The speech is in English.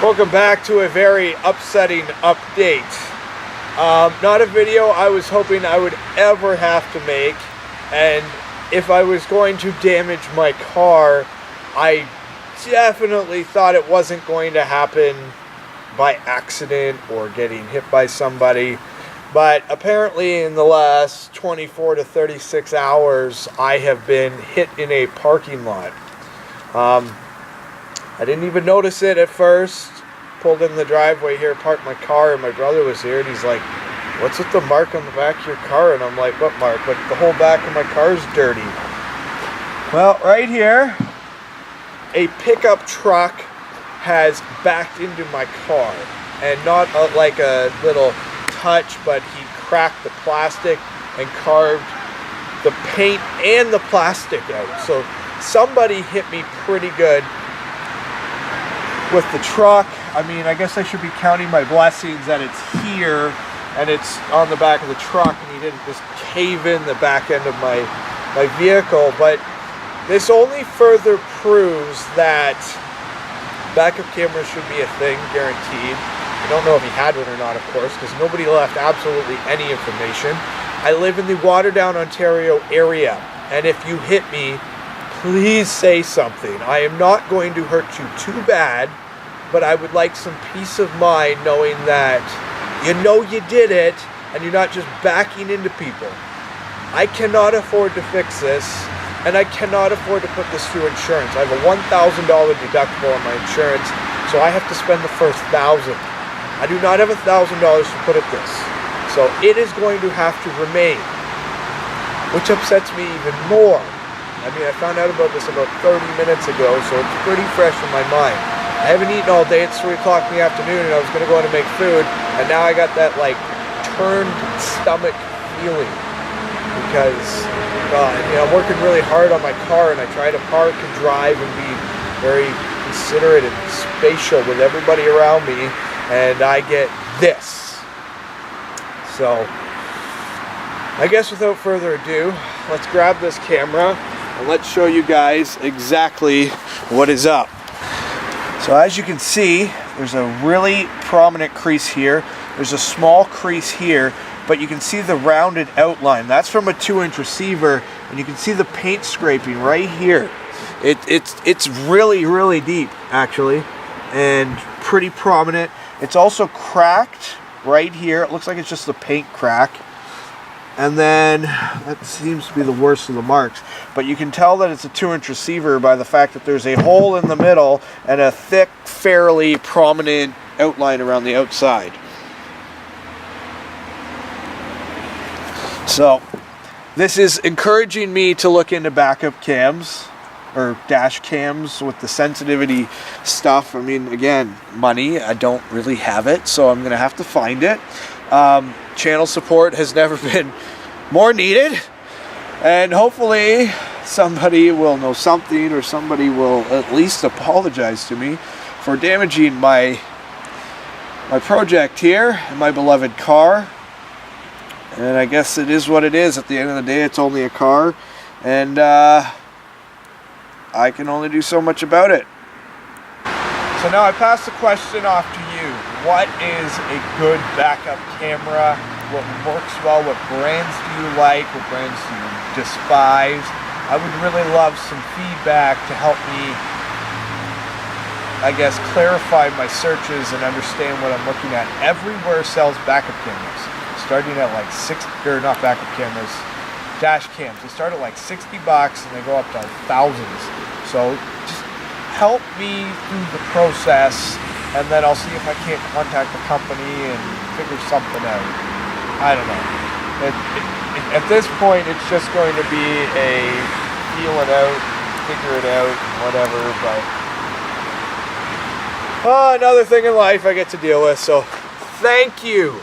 Welcome back to a very upsetting update. Not a video I was hoping I would ever have to make, and if I was going to damage my car, I definitely thought it wasn't going to happen by accident or getting hit by somebody. But apparently in the last 24 to 36 hours, I have been hit in a parking lot. I didn't even notice it at first. Pulled in the driveway here, parked my car, and my brother was here, and he's like, "What's with the mark on the back of your car?" And I'm like, "What mark?" "But the whole back of my car is dirty." Well, right here, a pickup truck has backed into my car, and not like a little touch, but he cracked the plastic and carved the paint and the plastic out. So somebody hit me pretty good with the truck. I mean, I guess I should be counting my blessings that it's here and it's on the back of the truck and he didn't just cave in the back end of my vehicle. But this only further proves that backup cameras should be a thing, guaranteed. I don't know if he had one or not, of course, because nobody left absolutely any information. I live in the Waterdown, Ontario area, and if you hit me, please say something. I am not going to hurt you too bad, but I would like some peace of mind knowing that you know you did it and you're not just backing into people. I cannot afford to fix this, and I cannot afford to put this through insurance. I have a $1,000 deductible on my insurance, so I have to spend the first $1,000. I do not have $1,000 to put at this, so it is going to have to remain, which upsets me even more. I mean, I found out about this about 30 minutes ago, so it's pretty fresh in my mind. I haven't eaten all day. It's 3 o'clock in the afternoon, and I was going to go in and make food, and now I got that, like, turned stomach feeling because, I'm working really hard on my car, and I try to park and drive and be very considerate and spatial with everybody around me, and I get this. So, I guess without further ado, let's grab this camera and let's show you guys exactly what is up. So as you can see, there's a really prominent crease here. There's a small crease here, but you can see the rounded outline. That's from a 2-inch receiver, and you can see the paint scraping right here. It's really, really deep, actually, and pretty prominent. It's also cracked right here. It looks like it's just the paint crack. And then that seems to be the worst of the marks, but you can tell that it's a 2-inch receiver by the fact that there's a hole in the middle and a thick, fairly prominent outline around the outside. So this is encouraging me to look into backup cams or dash cams with the sensitivity stuff. I mean, again, money, I don't really have it, so I'm gonna have to find it. Channel support has never been more needed, and hopefully somebody will know something, or somebody will at least apologize to me for damaging my project here and my beloved car. And I guess it is what it is. At the end of the day, it's only a car, and I can only do so much about it. So now I pass the question off to you. What is a good backup camera? What works well? What brands do you like? What brands do you despise? I would really love some feedback to help me, I guess, clarify my searches and understand what I'm looking at. Everywhere sells backup cameras, starting at like dash cams. They start at like $60 and they go up to thousands. So just help me through the process, and then I'll see if I can't contact the company and figure something out. I don't know. At this point, it's just going to be a feel it out, figure it out, whatever. But another thing in life I get to deal with. So thank you